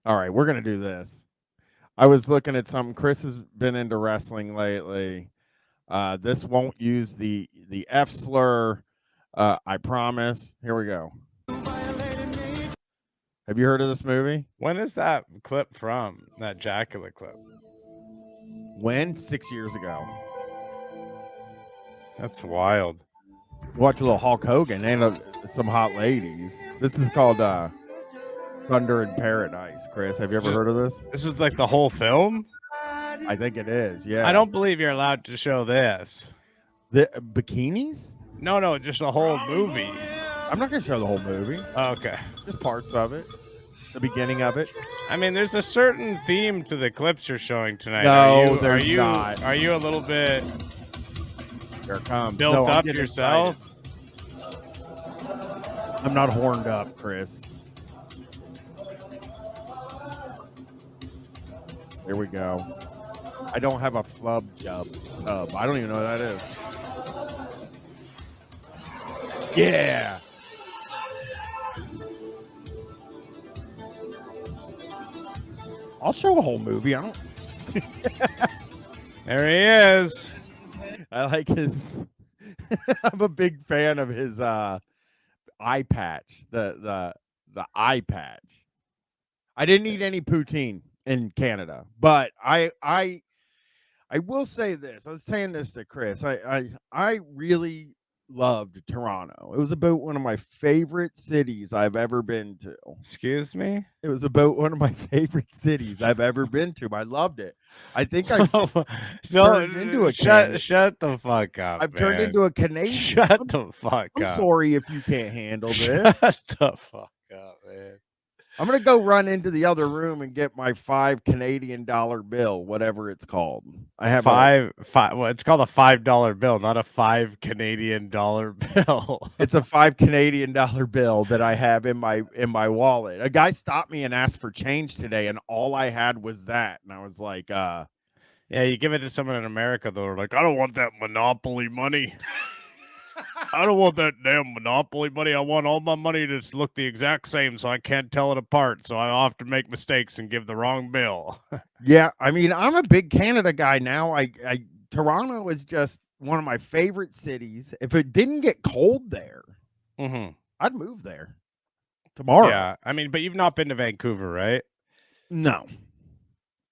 All right, we're gonna do this. I was looking at something. Chris has been into wrestling lately. This won't use the F slur. I promise. Here we go. Have you heard of this movie? When is that clip from? That Dracula clip? When? 6 years ago. That's wild. Watch a little Hulk Hogan and some hot ladies. This is called Thunder in Paradise. Chris, have you ever heard of this? This is like the whole film? I think it is. Yeah. I don't believe you're allowed to show this. The bikinis? No, just the whole movie. I'm not gonna show the whole movie. Oh, okay. Just parts of it. The beginning of it. I mean, there's a certain theme to the clips you're showing tonight. No, there's not. Are you a little bit Here it comes. built up yourself? Excited. I'm not horned up, Chris. Here we go. I don't have a flub job. I don't even know what that is. Yeah. I'll show a whole movie. I don't. There he is. I like his. I'm a big fan of his eye patch. The eye patch. I didn't eat any poutine in Canada, but I will say this. I was saying this to Chris. I really loved Toronto. It was about one of my favorite cities I've ever been to. Excuse me? It was about one of my favorite cities I've ever been to. I loved it. I think I turned into a shut the fuck up. I've turned into a Canadian. Shut the fuck up. I'm sorry if you can't handle this. Shut the fuck up, man. I'm gonna go run into the other room and get my $5 Canadian bill, whatever it's called. I have five. Well, it's called a $5 bill, not a $5 Canadian bill. It's a $5 Canadian bill that I have in my wallet. A guy stopped me and asked for change today, and all I had was that, and I was like, yeah, you give it to someone in America, they're like, I don't want that Monopoly money. I don't want that damn Monopoly money. I want all my money to look the exact same so I can't tell it apart. So I often make mistakes and give the wrong bill. Yeah, I mean, I'm a big Canada guy now. Toronto is just one of my favorite cities. If it didn't get cold there, I'd move there tomorrow. Yeah, I mean, but you've not been to Vancouver, right? No.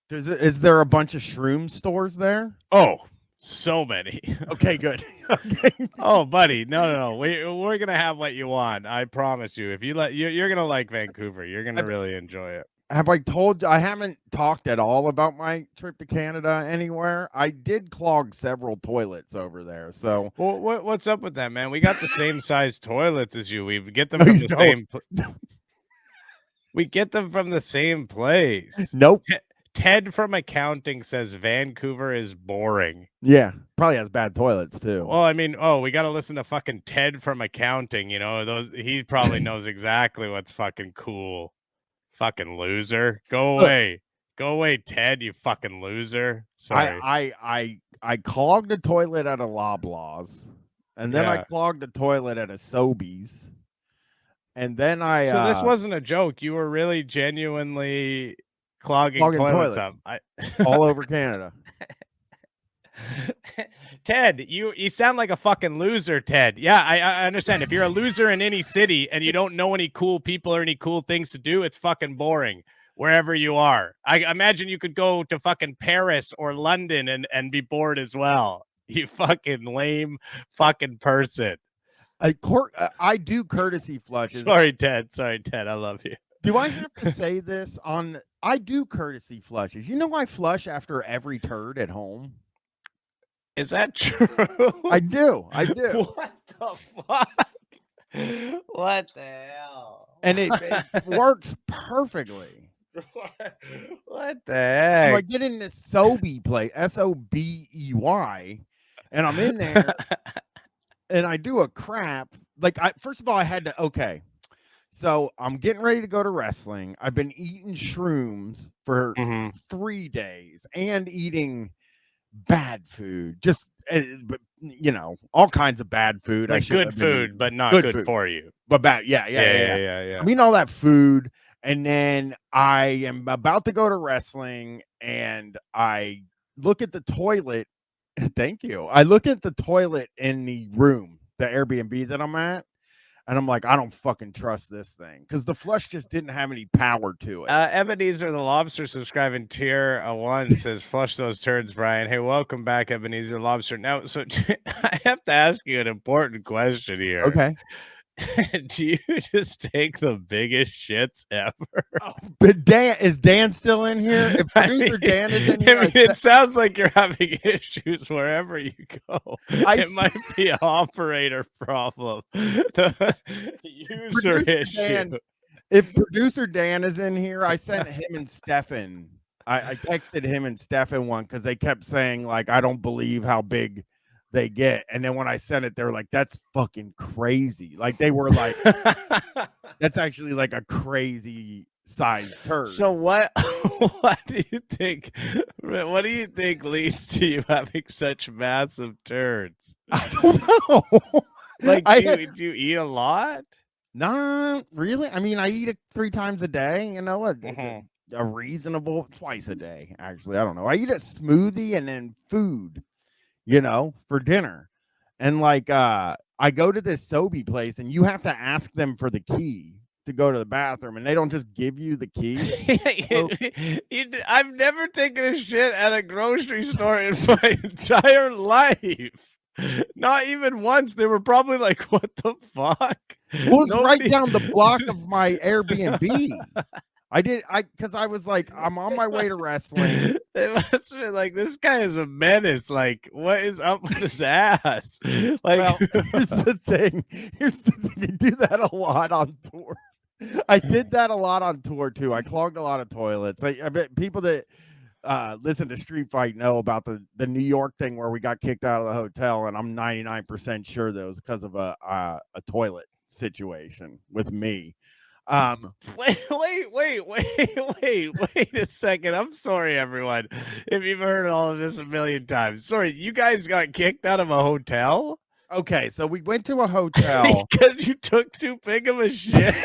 Is there a bunch of shroom stores there? Oh, so many. Okay, good. Okay. Oh, buddy, no. We're gonna have what you want. I promise you. If you're gonna like Vancouver. You're gonna really enjoy it. Have I told you? I haven't talked at all about my trip to Canada anywhere. I did clog several toilets over there. So, well, what's up with that, man? We got the same size toilets as you. We get them from the same. We get them from the same place. Nope. Ted from accounting says Vancouver is boring. Yeah, probably has bad toilets too. Well, I mean, we got to listen to fucking Ted from accounting. You know, he probably knows exactly what's fucking cool. Fucking loser. Go away. Go away, Ted, you fucking loser. Sorry. I clogged a toilet at a Loblaws, and then I clogged a toilet at a Sobeys. And then So this wasn't a joke. You were really genuinely clogging toilets up. All over Canada. Ted, you sound like a fucking loser, Ted. Yeah, I understand. If you're a loser in any city and you don't know any cool people or any cool things to do, it's fucking boring wherever you are. I imagine you could go to fucking Paris or London and be bored as well. You fucking lame fucking person. I do courtesy flushes. Sorry, Ted. I love you. Do I have to say this on? I do courtesy flushes. You know, I flush after every turd at home. Is that true? I do. What the fuck? What the hell? And it works perfectly. What the heck? So I get in this Sobey place, Sobey, and I'm in there, and I do a crap. First of all, I had to. Okay, so I'm getting ready to go to wrestling. I've been eating shrooms for 3 days and eating bad food, just all kinds of bad food. Like good food, but not good for you. But bad, yeah. I mean, all that food, And then I am about to go to wrestling, and I look at the toilet. Thank you. I look at the toilet in the room, the Airbnb that I'm at, and I'm like, I don't fucking trust this thing because the flush just didn't have any power to it. Ebenezer the Lobster subscribing tier 1 says, "Flush those turds, Brian." Hey, welcome back, Ebenezer the Lobster. Now, so I have to ask you an important question here. Okay. Do you just take the biggest shits ever? Oh, but is Dan still in here? If producer Dan is in here, it sounds like you're having issues wherever you go. It might be an operator problem, the user issue. Dan, if producer Dan is in here, I sent him and Stefan. I texted him and Stefan one because they kept saying like, I don't believe how big they get. And then when I sent it, they were like, that's fucking crazy. Like they were like, that's actually like a crazy size turd. So what do you think? What do you think leads to you having such massive turds? I don't know. Like, do you eat a lot? Nah, really. I mean, I eat it 3 times a day. You know what? A reasonable twice a day. Actually, I don't know. I eat a smoothie and then food, you know, for dinner. And like I go to this Sobe place and you have to ask them for the key to go to the bathroom, and they don't just give you the key. I've never taken a shit at a grocery store in my entire life. Not even once. They were probably like, what the fuck? It was right down the block of my Airbnb. Because I was like, I'm on my way to wrestling. It must have been like, this guy is a menace. Like, what is up with his ass? Like, well, here's the thing. You do that a lot on tour. I did that a lot on tour too. I clogged a lot of toilets. I bet people that listen to Street Fight know about the New York thing where we got kicked out of the hotel, and I'm 99% sure that was because of a toilet situation with me. Wait a second. I'm sorry, everyone, if you've heard all of this a million times. Sorry, you guys got kicked out of a hotel? Okay, so we went to a hotel because you took too big of a shit.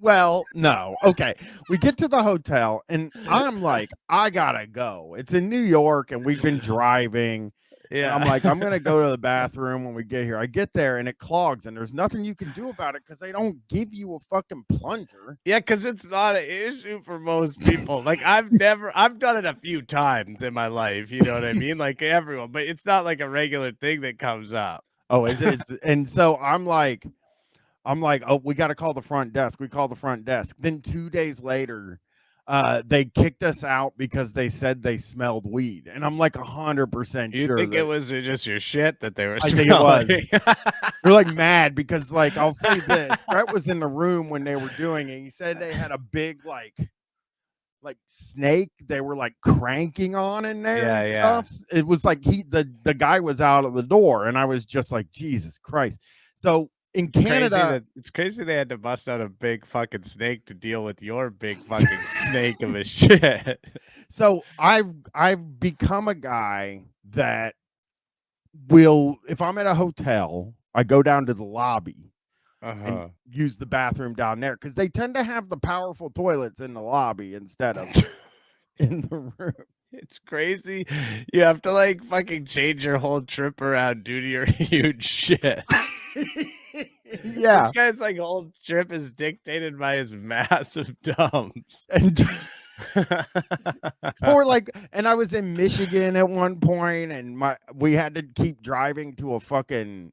Well, no. Okay. We get to the hotel and I'm like, I gotta go. It's in New York and we've been driving. Yeah. I'm like, I'm gonna go to the bathroom when we get here. I get there and it clogs and there's nothing you can do about it because they don't give you a fucking plunger. Yeah, because it's not an issue for most people. Like I've done it a few times in my life, you know what I mean? Like everyone, but it's not like a regular thing that comes up. Oh, it's and so I'm like, oh, we got to call the front desk. We call the front desk. Then 2 days later, they kicked us out because they said they smelled weed. And I'm like 100% sure. You think it was just your shit that they were smelling? I think it was. They're like mad because like, I'll say this. Brett was in the room when they were doing it. He said they had a big like snake they were like cranking on in there. Yeah. It was like the guy was out of the door and I was just like, Jesus Christ. So in Canada, it's crazy they had to bust out a big fucking snake to deal with your big fucking snake of a shit. So I've become a guy that will, if I'm at a hotel, I go down to the lobby and use the bathroom down there because they tend to have the powerful toilets in the lobby instead of in the room. It's crazy. You have to like fucking change your whole trip around due to your huge shit. Yeah, this guy's like whole trip is dictated by his massive dumps. Or like, and I was in Michigan at one point, and we had to keep driving to a fucking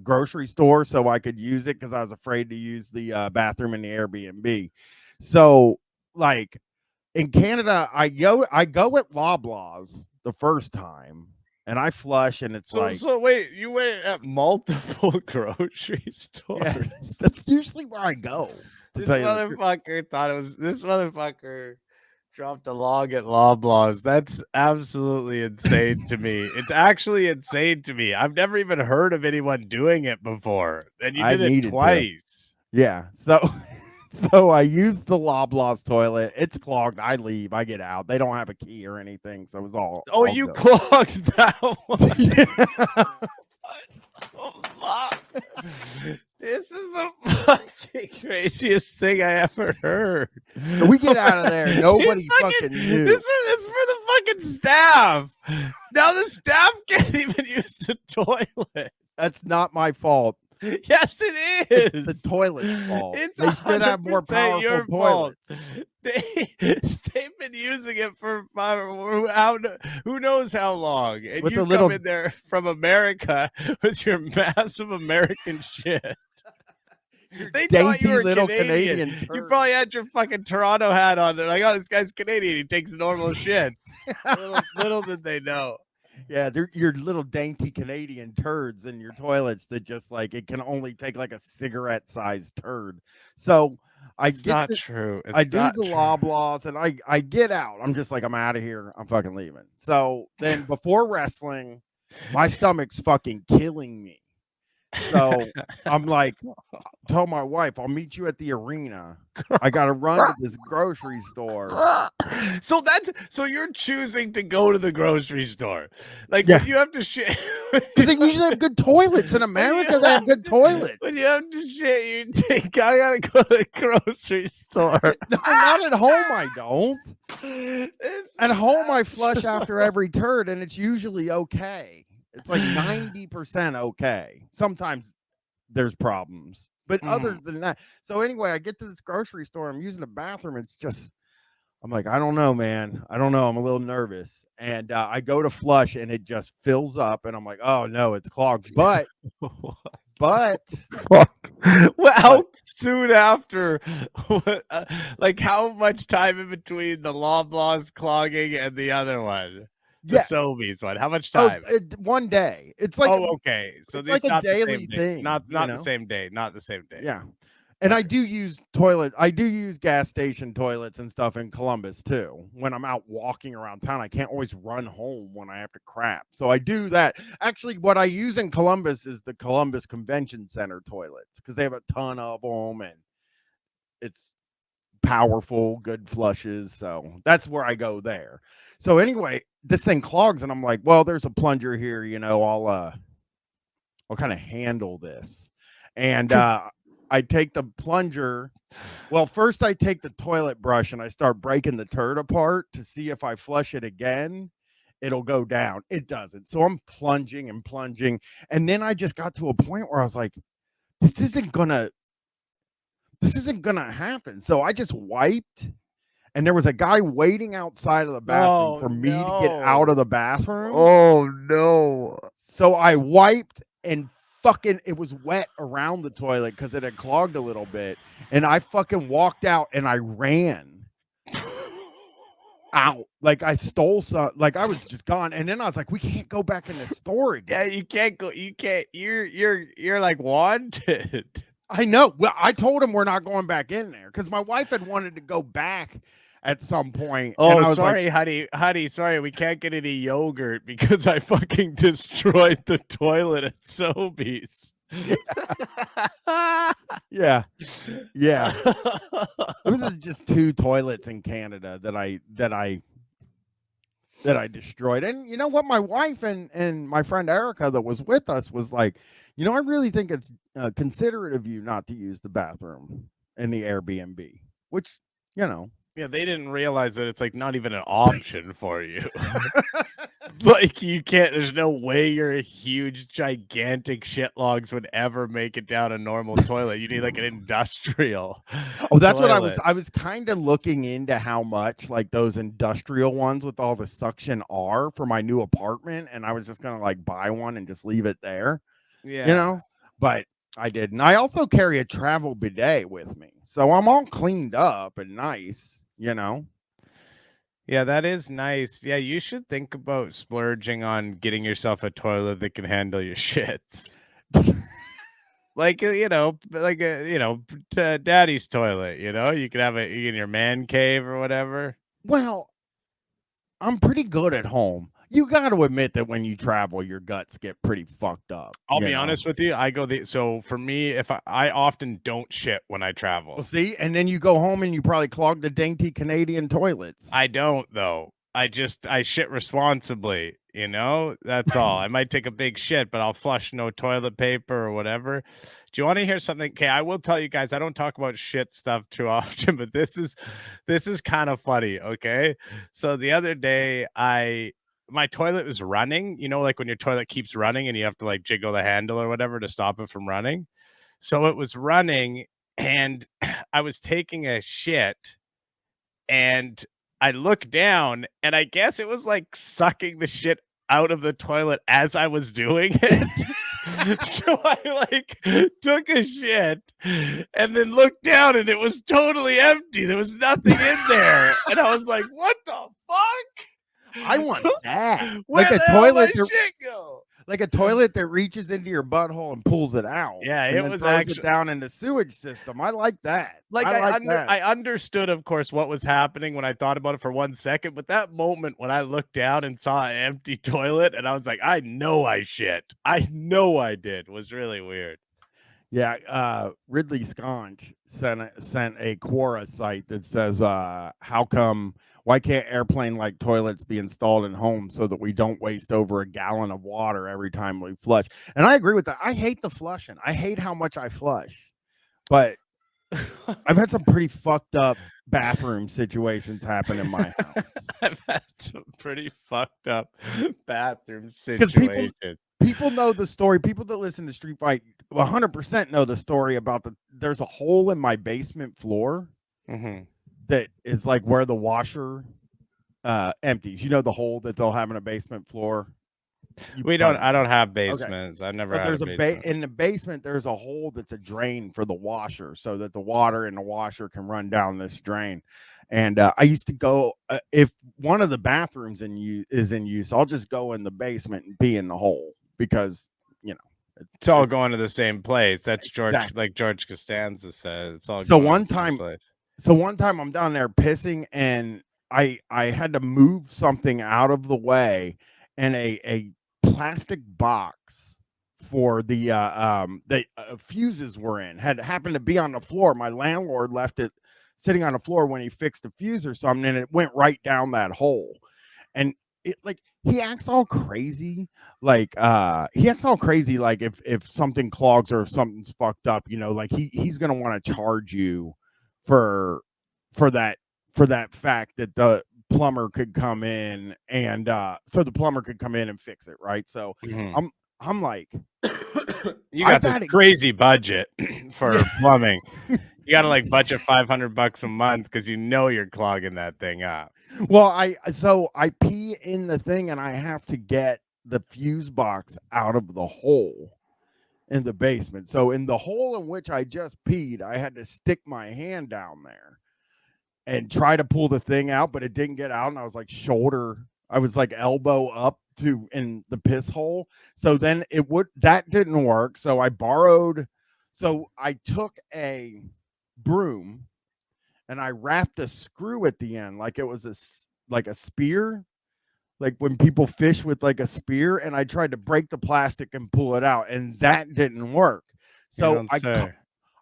grocery store so I could use it because I was afraid to use the bathroom in the Airbnb. So like in Canada, I go at Loblaws the first time. And I flush, and it's so wait, you went at multiple grocery stores? Yeah, that's usually where I go. This motherfucker dropped a log at Loblaws. That's absolutely insane to me. It's actually insane to me. I've never even heard of anyone doing it before, and you did it twice. Yeah, so I use the Loblaws toilet. It's clogged. I leave. I get out. They don't have a key or anything. So it was all. Oh, you clogged that one. This is the fucking craziest thing I ever heard. So we get out of there. Nobody fucking knew. It's for the fucking staff. Now the staff can't even use the toilet. That's not my fault. Yes, it is. It's the toilet's fault. It's They should have more 100% powerful your toilets. fault. They've been using it for who knows how long, and With you a little- come in there from America with your massive American shit. They thought Dainty you were little Canadian. Canadian You turd. probably had your fucking Toronto hat on. They're like, oh, this guy's Canadian. He takes normal shits. little did they know. Yeah, they're your little dainty Canadian turds in your toilets that just like it can only take like a cigarette-sized turd. So It's not true. It's I do not the true. Loblaws and I get out. I'm just like, I'm out of here. I'm fucking leaving. So then before wrestling, my stomach's fucking killing me. So I'm like, tell my wife, I'll meet you at the arena. I gotta run to this grocery store. So you're choosing to go to the grocery store. Like Yeah. when you have to shit. Because they usually have good toilets in America. They have good toilets. When you have to shit, you think I gotta go to the grocery store. No, not at home. I don't. This At home, I is flush after every turd, and it's usually okay. It's like 90% okay. Sometimes there's problems, but other than that. So anyway, I get to this grocery store. I'm using the bathroom. It's just, I'm like, I don't know, man. I don't know. I'm a little nervous. And I go to flush, and it just fills up. And I'm like, oh, no, it's clogged. But Well, how soon after? Like how much time in between the Loblaws clogging and the other one? The yeah. Sobeys one. How much Oh, time? one day. It's like, Oh, okay. So it's it's like a not the daily same day. thing, Not you the know? same day. Not the same day. yeah. And I do use gas station toilets and stuff in Columbus too. When I'm out walking around town, I can't always run home when I have to crap. So I do that. Actually, what I use in Columbus is the Columbus Convention Center toilets because they have a ton of them and it's powerful, good flushes. So that's where I go there. So anyway, this thing clogs and I'm like, well, there's a plunger here, you know, I'll kind of handle this. And I take the plunger. Well, first I take the toilet brush and I start breaking the turd apart to see if I flush it again, it'll go down. It doesn't. So I'm plunging and plunging. And then I just got to a point where I was like, this isn't gonna happen. So I just wiped. And there was a guy waiting outside of the bathroom for me to get out of the bathroom. Oh no. So I wiped and fucking it was wet around the toilet because it had clogged a little bit. And I fucking walked out and I ran out. Like I stole some, like I was just gone. And then I was like, we can't go back in the store again. Yeah, you can't go. You can't. You're like wanted. I know. Well, I told him we're not going back in there because my wife had wanted to go back at some point. Oh, and I was sorry, like, honey. Sorry, we can't get any yogurt because I fucking destroyed the toilet at Sobeys. yeah. Those are just 2 toilets in Canada that I destroyed. And you know what? My wife and my friend Erica that was with us was like, you know, I really think it's considerate of you not to use the bathroom in the Airbnb, which, you know. Yeah, they didn't realize that it's like not even an option for you. Like you can't. There's no way your huge, gigantic shit logs would ever make it down a normal toilet. You need like an industrial. Oh, that's what toilet. I was kind of looking into how much like those industrial ones with all the suction are for my new apartment, and I was just gonna like buy one and just leave it there. Yeah, You know, but I didn't. I also carry a travel bidet with me, so I'm all cleaned up and nice, you know. Yeah, that is nice. Yeah, you should think about splurging on getting yourself a toilet that can handle your shits. Like daddy's toilet. You know, you could have it in your man cave or whatever. Well, I'm pretty good at home. You got to admit that when you travel, your guts get pretty fucked up. I'll be honest with you. So for me, if I often don't shit when I travel. Well, see, and then you go home and you probably clog the dainty Canadian toilets. I don't though. I shit responsibly. You know, that's all. I might take a big shit, but I'll flush no toilet paper or whatever. Do you want to hear something? Okay, I will tell you guys, I don't talk about shit stuff too often, but this is kind of funny. Okay. So the other day my toilet was running, you know, like when your toilet keeps running and you have to like jiggle the handle or whatever to stop it from running. So it was running and I was taking a shit and I looked down and I guess it was like sucking the shit out of the toilet as I was doing it. So I like took a shit and then looked down and it was totally empty. There was nothing in there. And I was like, what the fuck? I want that. Where Like a the hell did my toilet shit go? like a toilet that reaches into your butthole and pulls it out. Yeah, and it then was throws actually it down in the sewage system. I like that. like that. I understood, of course, what was happening when I thought about it for 1 second, but that moment when I looked down and saw an empty toilet and I was like, I know I shit. I know I did was really weird. Yeah, Ridley Sconch sent a Quora site that says, why can't airplane like toilets be installed in homes so that we don't waste over a gallon of water every time we flush? And I agree with that. I hate the flushing. I hate how much I flush, but I've had some pretty fucked up bathroom situations happen in my house. I've had some pretty fucked up bathroom 'Cause situations. people know the story. People that listen to Street Fight 100% know the story about there's a hole in my basement floor Mhm. that is like where the washer empties. You know the hole that they'll have in a basement floor? I don't have basements. I've never So had there's a basement. in the basement there's a hole that's a drain for the washer so that the water in the washer can run down this drain. And I used to go if one of the bathrooms is in use, I'll just go in the basement and pee in the hole because, you know, It's all going to the same place. That's Exactly. like George Costanza said. It's all So going one to the same time place. So one time I'm down there pissing and I had to move something out of the way, and a plastic box for the fuses were in had happened to be on the floor. My landlord left it sitting on the floor when he fixed the fuse or something, and it went right down that hole. And it like he acts all crazy like if something clogs or if something's fucked up, you know, like he's gonna want to charge you for for that fact that the plumber could come in and so the plumber could come in and fix it, right? So Mhm. I'm like, You got this crazy budget for Yeah. plumbing. You got to like budget $500 a month because you know you're clogging that thing up. Well, I pee in the thing and I have to get the fuse box out of the hole in the basement. So in the hole in which I just peed, I had to stick my hand down there and try to pull the thing out, but it didn't get out. And I was like elbow up to in the piss hole. So then that didn't work. So I took a broom and I wrapped a screw at the end like it was a spear, like when people fish with like a spear, and I tried to break the plastic and pull it out, and that didn't work. So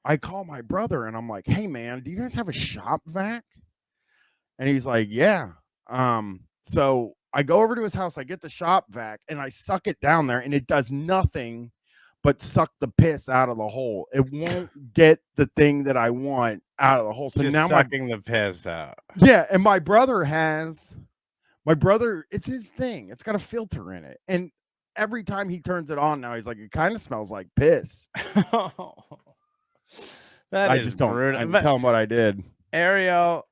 I call my brother and I'm like, "Hey man, do you guys have a shop vac?" And he's like, "Yeah." So I go over to his house, I get the shop vac, and I suck it down there, and it does nothing but suck the piss out of the hole. It won't get the thing that I want out of the hole. So Just now sucking the piss out. Yeah, and my brother, it's his thing. It's got a filter in it. And every time he turns it on now, he's like, it kind of smells like piss. That I is just don't brutal. I didn't tell him what I did. Ariel,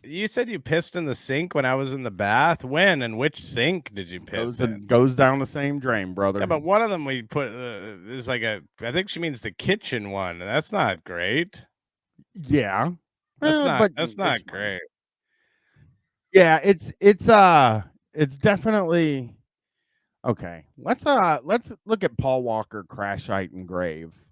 you said you pissed in the sink when I was in the bath. When and which sink did you piss in? Goes down the same drain, brother. Yeah, but one of them we put there's like I think she means the kitchen one. That's not great. Yeah. That's not great. Yeah, it's definitely okay. Let's look at Paul Walker Crash Site and Grave.